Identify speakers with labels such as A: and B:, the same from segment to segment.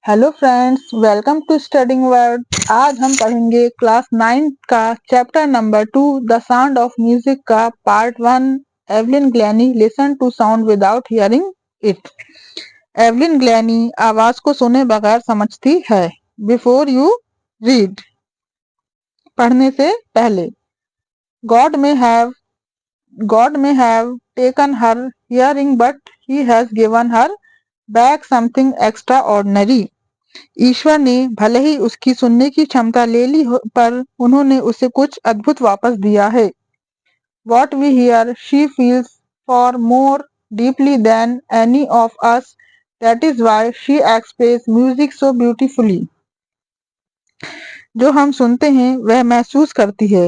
A: Hello friends, welcome to studying word. आज हम पढ़ेंगे क्लास 9 का chapter number 2 the sound of music का part 1। Evelyn Glennie listen to sound without hearing it. Evelyn Glennie आवाज को सुने बगैर समझती है। बिफोर यू रीड, पढ़ने से पहले। God may have taken her hearing but he has given her back something extraordinary. ईश्वर ने भले ही उसकी सुनने की क्षमता ले ली पर उन्होंने उसे कुछ अद्भुत वापस दिया है। What we hear, she feels for more deeply than any of us. That is why she expresses music so beautifully. जो हम सुनते हैं वह महसूस करती है,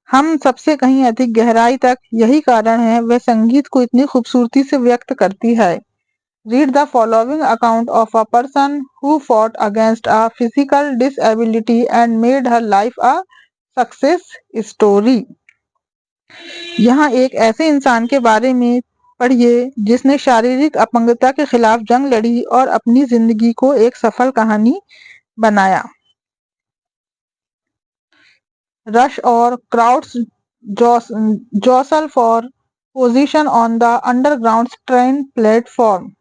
A: हम सबसे कहीं अधिक गहराई तक। यही कारण है वह संगीत को इतनी खूबसूरती से व्यक्त करती है। Read the following account of a person who fought against a physical disability and made her life a success story. यहाँ एक ऐसे इंसान के बारे में पढ़िए जिसने शारीरिक अपंगता के खिलाफ जंग लड़ी और अपनी जिंदगी को एक सफल कहानी बनाया। रश और crowds jostle for position on the underground train platform.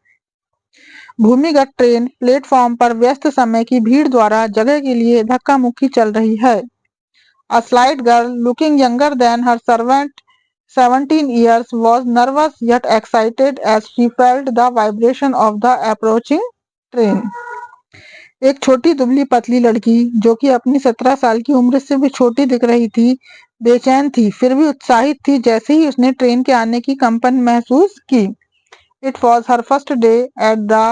A: भूमिगत ट्रेन प्लेटफॉर्म पर व्यस्त समय की भीड़ द्वारा जगह के लिए धक्का मुक्की चल रही है। A slight girl looking younger than her servant 17 years was nervous yet excited as she felt the vibration of the approaching train. एक छोटी दुबली पतली लड़की जो कि अपनी 17 साल की उम्र से भी छोटी दिख रही थी, बेचैन थी फिर भी उत्साहित थी जैसे ही उसने ट्रेन के आने की कंपन महसूस की। It was her first day at the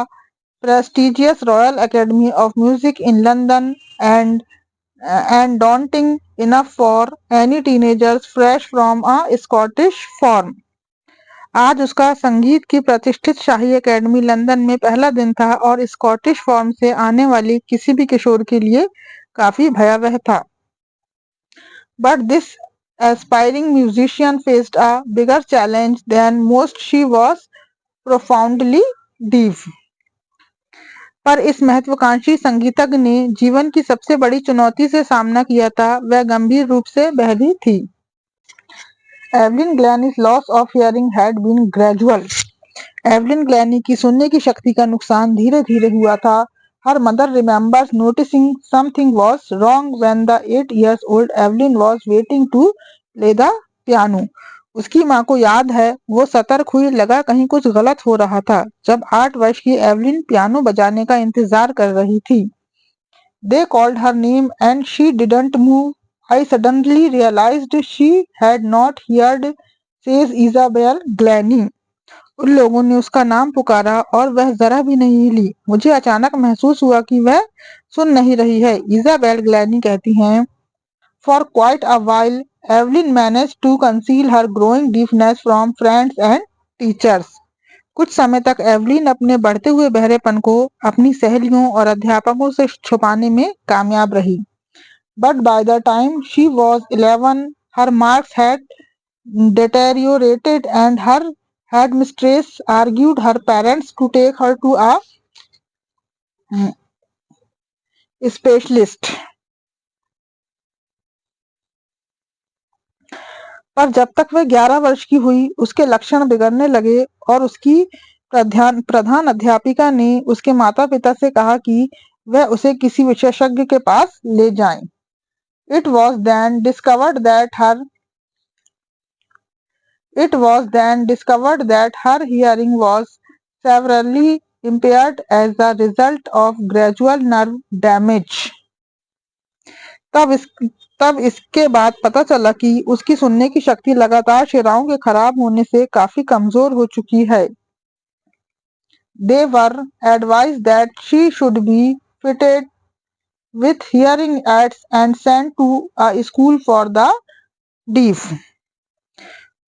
A: prestigious Royal Academy of Music in London and daunting enough for any teenagers fresh from a Scottish farm. आज उसका संगीत की प्रतिष्ठित शाही एकेडमी लंदन में पहला दिन था और स्कॉटिश फॉर्म से आने वाली किसी भी किशोर के लिए काफी भयावह था। But this aspiring musician faced a bigger challenge than most. She was profoundly deaf. पर इस महत्वाकांक्षी संगीतज्ञ ने जीवन की सबसे बड़ी चुनौती से सामना किया था, वह गंभीर रूप से बहरी थी। Evelyn Glennie's loss of hearing had been gradual. Evelyn Glennie की सुनने की शक्ति का नुकसान धीरे धीरे हुआ था। Her mother remembers noticing something was wrong when the 8 years old Evelyn was waiting to play the piano. उसकी माँ को याद है वो सतर्क हुई, लगा कहीं कुछ गलत हो रहा था जब 8 वर्ष की एवलिन पियानो बजाने का इंतजार कर रही थी। They called her name and she didn't move. I suddenly realized she had not heard, says Isabel Glennie. उन लोगों ने उसका नाम पुकारा और वह जरा भी नहीं हिली। मुझे अचानक महसूस हुआ कि वह सुन नहीं रही है, इजाबेल ग्लैनी कहती हैं। For quite a while, Evelyn managed to conceal her growing deafness from friends and teachers. कुछ समय तक एवलिन अपने बढ़ते हुए बहरेपन को अपनी सहेलियों और अध्यापकों से छुपाने में कामयाब रही। But by the time she was 11, her marks had deteriorated and her headmistress argued her parents to take her to a specialist. पर जब तक वह 11 वर्ष की हुई उसके लक्षण बिगड़ने लगे और उसकी प्रधान अध्यापिका ने उसके माता पिता से कहा कि वह उसे किसी विशेषज्ञ के पास ले जाएं। It was then discovered that her hearing was severely impaired as a result of gradual nerve damage. तब इसके बाद पता चला कि उसकी सुनने की शक्ति लगातार शिराओं के खराब होने से काफी कमजोर हो चुकी है। They were advised that she should be fitted with hearing aids and sent to a school for the deaf.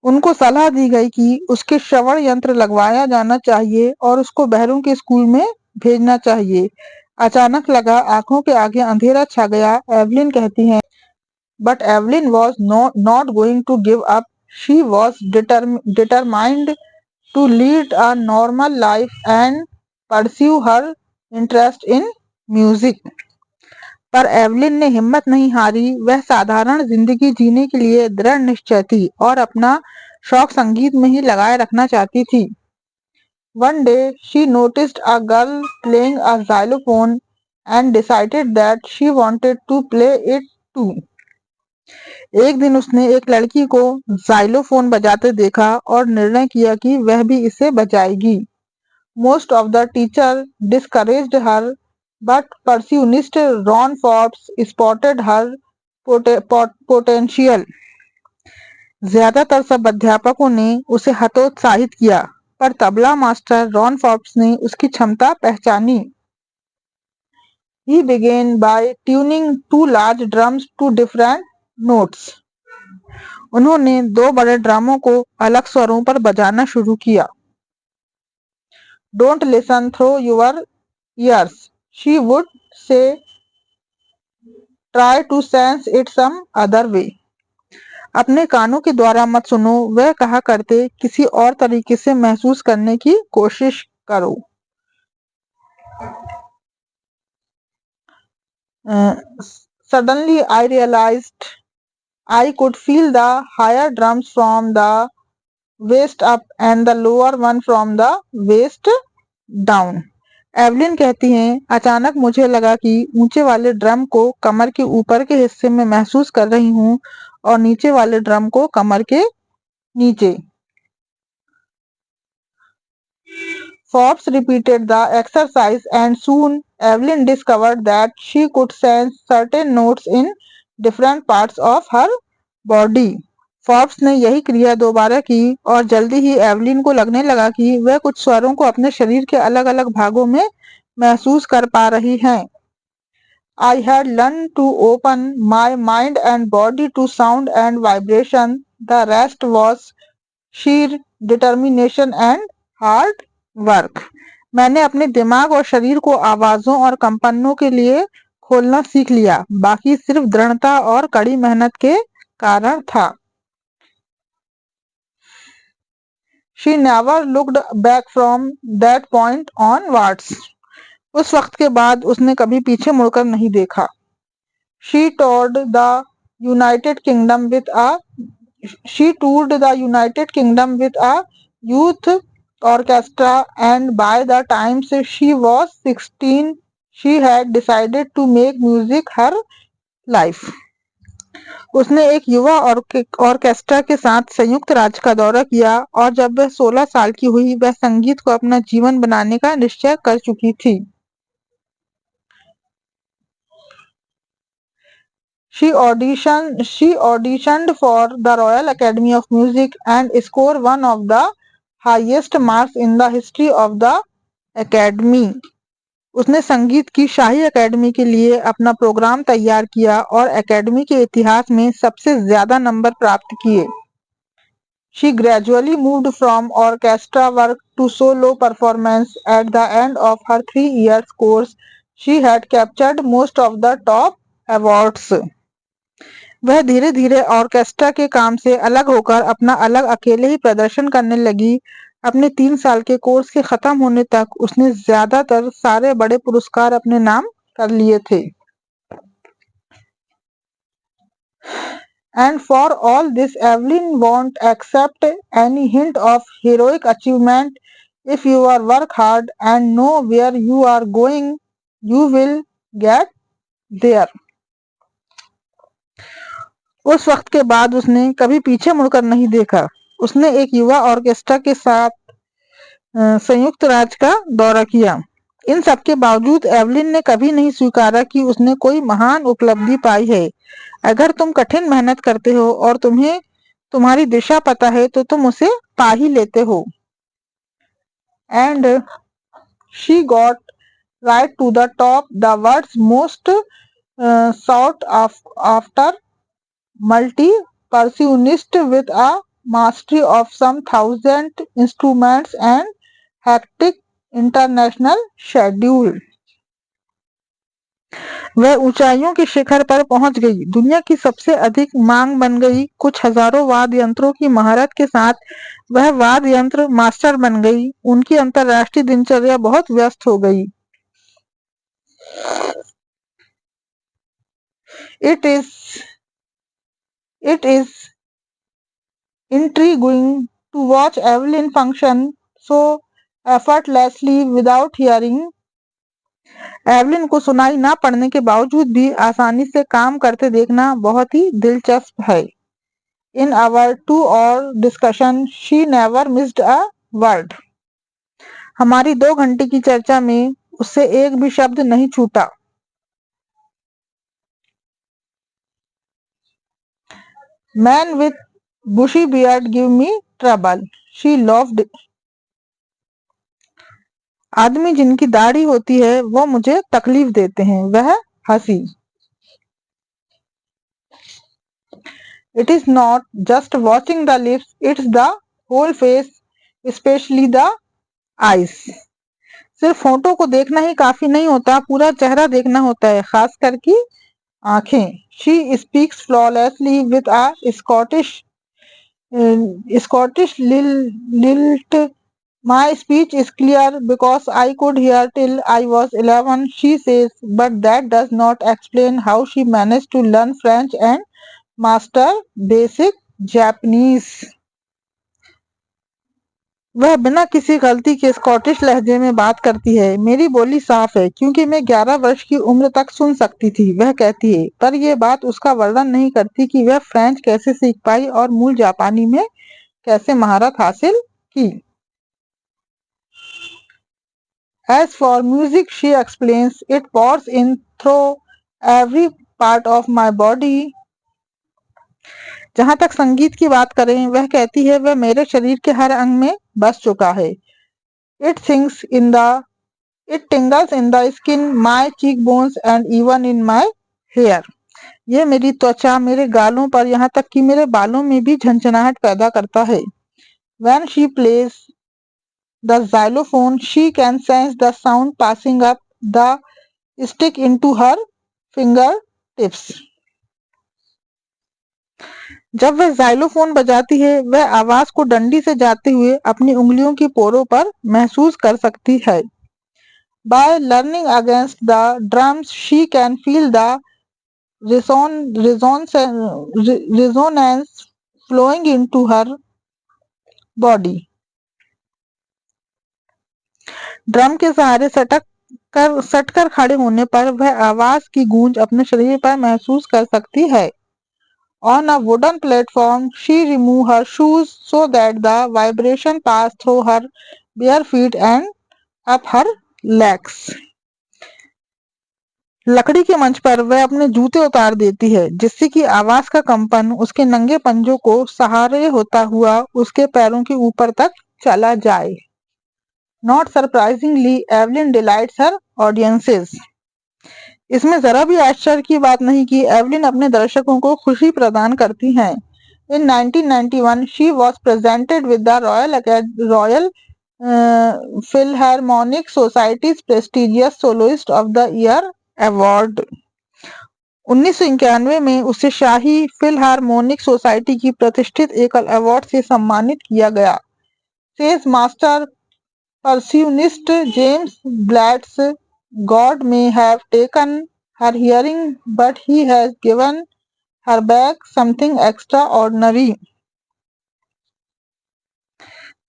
A: उनको सलाह दी गई कि उसके श्रवण यंत्र लगवाया जाना चाहिए और उसको बहरों के स्कूल में भेजना चाहिए। अचानक लगा आंखों के आगे अंधेरा छा गया। एवलिन कहती हैं, But Evelyn was not going to give up. She was determined to lead a normal life and pursue her interest in music. पर एवलिन ने हिम्मत नहीं हारी। वह साधारण जिंदगी जीने के लिए दृढ़ निश्चय थी और अपना शौक संगीत में ही लगाए रखना चाहती थी। One day she noticed a girl playing a xylophone and decided that she wanted to play it too. एक दिन उसने एक लड़की को जाइलोफोन बजाते देखा और निर्णय किया कि वह भी इसे बजाएगी। Most of the teacher discouraged her, but percussionist Ron Forbes spotted her potential. ज्यादातर सब अध्यापकों ने उसे हतोत्साहित किया, पर तबला मास्टर रॉन फॉर्ब्स ने उसकी क्षमता पहचानी। He began by tuning two large drums to different notes. उन्होंने दो बड़े ड्रमों को अलग स्वरों पर बजाना शुरू किया। Don't listen through your ears, she would say. Try to sense it some other way. अपने कानों के द्वारा मत सुनो, वह कहा करते, किसी और तरीके से महसूस करने की कोशिश करो। Suddenly I realized I could feel the higher drums from the waist up and the lower one from the waist down. Evelyn कहती हैं, अचानक मुझे लगा कि ऊंचे वाले ड्रम को कमर के ऊपर के हिस्से में महसूस कर रही हूँ और नीचे वाले ड्रम को कमर के नीचे। Forbes repeated the exercise and soon Evelyn discovered that she could sense certain notes in different parts of her body. Forbes ने यही क्रिया दोबारा की और जल्दी ही एवलिन को लगने लगा कि वह कुछ स्वरों को अपने शरीर के अलग अलग भागों में महसूस कर पा रही हैं। I had learned to open my mind and body to sound and vibration. The rest was sheer determination and hard work. मैंने अपने दिमाग और शरीर को आवाजों और कंपनों के लिए खोलना सीख लिया, बाकी सिर्फ दृढ़ता और कड़ी मेहनत के कारण था। She never looked back from that point onwards. उस वक्त के बाद उसने कभी पीछे मुड़कर नहीं देखा। She toured the United Kingdom with a youth orchestra, and by the time she was 16, she had decided to make music her life. उसने एक युवा ऑर्केस्ट्रा के साथ संयुक्त राज्य का दौरा किया और जब वह 16 साल की हुई, वह संगीत को अपना जीवन बनाने का निश्चय कर चुकी थी। She auditioned for the Royal Academy of Music and scored one of the highest marks in the history of the Academy. उसने संगीत की शाही अकेडमी के लिए अपना प्रोग्राम तैयार किया और अकेडमी के इतिहास में सबसे ज्यादा नंबर प्राप्त किए। She gradually moved from orchestra work to solo performance. At the end of her 3 years course, she had captured most of the top awards. वह धीरे धीरे ऑर्केस्ट्रा के काम से अलग होकर अपना अलग अकेले ही प्रदर्शन करने लगी। अपने 3 साल के कोर्स के खत्म होने तक उसने ज्यादातर सारे बड़े पुरस्कार अपने नाम कर लिए थे। And for all this, Evelyn won't accept any hint of heroic achievement. If you work hard and know where you are going, you will get there. उस वक्त के बाद उसने कभी पीछे मुड़कर नहीं देखा। उसने एक युवा ऑर्केस्ट्रा के साथ संयुक्त राज्य का दौरा किया। इन सब के बावजूद एवलिन ने कभी नहीं स्वीकारा कि उसने कोई महान उपलब्धि पाई है। अगर तुम कठिन मेहनत करते हो और तुम्हें तुम्हारी दिशा पता है तो तुम उसे पा ही लेते हो। And she got right to the top, the world's most sought after multi-percussionist with a mastery of some 1,000 instruments and hectic international schedule. वह ऊंचाइयों के शिखर पर पहुंच गई, दुनिया की सबसे अधिक मांग बन गई। कुछ हजारों वाद्य यंत्रों की महारत के साथ वह वाद्य यंत्र मास्टर बन गई। उनकी अंतरराष्ट्रीय दिनचर्या बहुत व्यस्त हो गई। It is it is intriguing to watch Evelyn function so effortlessly without hearing. Evelyn को सुनाई ना पड़ने के बावजूद भी आसानी से काम करते देखना बहुत ही दिलचस्प है। In our 2 hour discussion she never missed a word. हमारी 2 घंटे की चर्चा में उससे एक भी शब्द नहीं छूटा। Man with bushy beard give me trouble, she laughed. आदमी जिनकी दाढ़ी होती है वो मुझे तकलीफ देते हैं, वह हंसी। It is not just watching the lips, it's the whole face, especially the eyes. सिर्फ फोटो को देखना ही काफी नहीं होता, पूरा चेहरा देखना होता है, खास करके आंखें। She speaks flawlessly with a Scottish lilt. My speech is clear because I could hear till I was 11, she says, but that does not explain how she managed to learn French and master basic Japanese. वह बिना किसी गलती के Scottish लहजे में बात करती है। मेरी बोली साफ है क्योंकि मैं 11 वर्ष की उम्र तक सुन सकती थी, वह कहती है, पर यह बात उसका वर्णन नहीं करती कि वह फ्रेंच कैसे सीख पाई और मूल जापानी में कैसे महारत हासिल की। As for music, she explains, it pours in through every part of my body. जहां तक संगीत की बात करें, वह कहती है वह मेरे शरीर के हर अंग में बस चुका है। It sings in the It tingles in the skin, my cheekbones and even in my hair. ये मेरी त्वचा, मेरे गालों पर, यहाँ तक कि मेरे बालों में भी झंझनाहट पैदा करता है। When she plays the xylophone, she can sense the sound passing up the stick into her fingertips. जब वह xylophone बजाती है, वह आवाज को डंडी से जाते हुए अपनी उंगलियों की पोरों पर महसूस कर सकती है। By leaning against the drums, she can feel the resonance flowing into her body. Drum के सहारे सटकर खड़े होने पर वह आवाज की गूंज अपने शरीर पर महसूस कर सकती है। On a wooden platform, she removed her shoes so that the vibration passed through her bare feet and up her legs. लकड़ी के मंच पर वह अपने जूते उतार देती है जिससे कि आवाज का कंपन उसके नंगे पंजों को सहारे होता हुआ उसके पैरों के ऊपर तक चला जाए। Not surprisingly, Evelyn delights her audiences. इसमें जरा भी आश्चर्य की बात नहीं कि एवलिन अपने दर्शकों को खुशी प्रदान करती हैं। In 1991, she was presented with the Royal Philharmonic Society's prestigious Soloist of the Year Award. 1991 में उसे शाही फिलहार्मोनिक सोसाइटी की प्रतिष्ठित एकल अवार्ड से सम्मानित किया गया। Says master percussionist James Blatz, God may have taken her hearing, but he has given her back something extraordinary.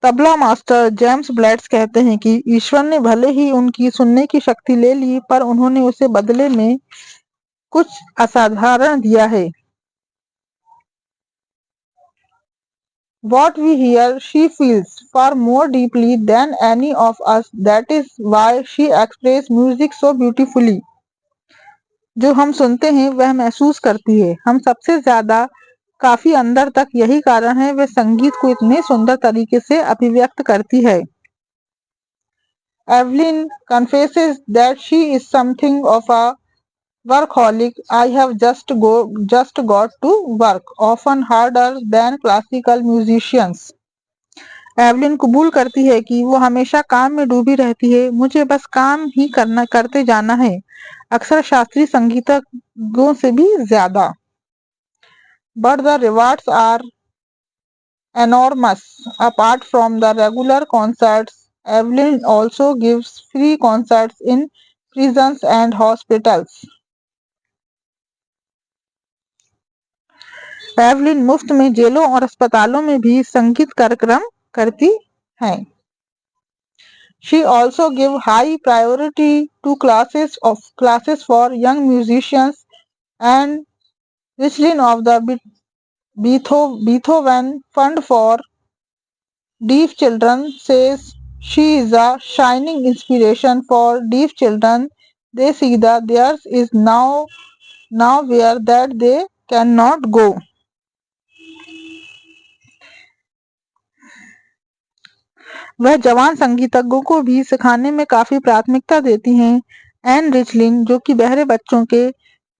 A: Tabla master James Blades कहते हैं कि ईश्वर ने भले ही उनकी सुनने की शक्ति ले ली, पर उन्होंने उसे बदले में कुछ असाधारण दिया है। What we hear, she feels far more deeply than any of us. That is why she expresses music so beautifully. जो हम सुनते हैं वह महसूस करती है, हम सबसे ज्यादा काफी अंदर तक, यही कारण है वह संगीत को इतने सुंदर तरीके से अभिव्यक्त करती है। Evelyn confesses that she is something of a workaholic. I have just got to work, often harder than classical musicians. Evelyn कबूल करती है कि वो हमेशा काम में डूबी रहती है, मुझे बस काम ही करते जाना है, अक्सर शास्त्रीय संगीतज्ञों से भी ज्यादा। But the rewards are enormous. Apart from the regular concerts, Evelyn also gives free concerts in prisons and hospitals. Evelyn मुफ्त में जेलों और अस्पतालों में भी संगीत कार्यक्रम करती हैं। She also give high priority to classes for young musicians, and Richlin of the Beethoven Fund for Deaf Children says she is a shining inspiration for deaf children. They see that theirs is now where that they cannot go. वह जवान संगीतज्ञों को भी सिखाने में काफी प्राथमिकता देती हैं। एन रिचलिन, जो कि बहरे बच्चों के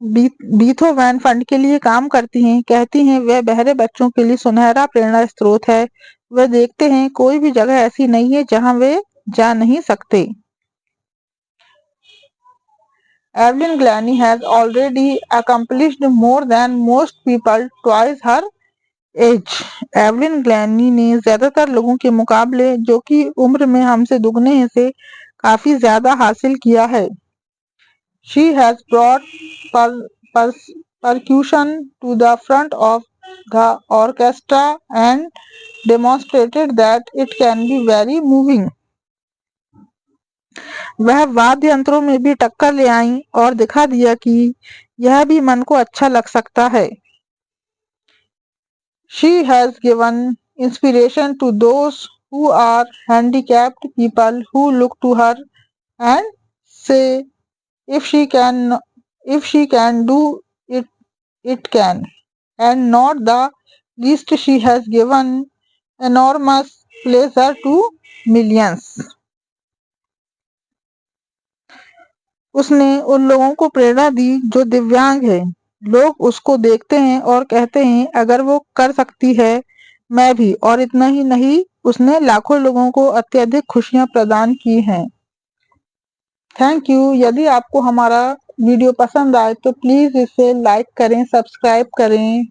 A: बीथोवन फंड के लिए काम करती हैं, कहती हैं वह बहरे बच्चों के लिए सुनहरा प्रेरणा स्रोत है। वह देखते हैं कोई भी जगह ऐसी नहीं है जहां वे जा नहीं सकते। Evelyn Glennie has already accomplished more than most people twice her age. Evelyn Glennie ने ज्यादातर लोगों के मुकाबले, जो कि उम्र में हमसे दुगने हैं, से काफी ज्यादा हासिल किया है। She has brought percussion to the front of the orchestra and demonstrated that it can be very moving. वह वाद्य यंत्रों में भी टक्कर ले आई और दिखा दिया कि यह भी मन को अच्छा लग सकता है। She has given inspiration to those who are handicapped people who look to her and say if she can do it, it can. And not the least, she has given enormous pleasure to millions. उसने उन लोगों को प्रेरणा दी जो दिव्यांग हैं। लोग उसको देखते हैं और कहते हैं अगर वो कर सकती है, मैं भी। और इतना ही नहीं, उसने लाखों लोगों को अत्यधिक खुशियां प्रदान की हैं। Thank you. यदि आपको हमारा वीडियो पसंद आए तो प्लीज इसे लाइक करें, सब्सक्राइब करें।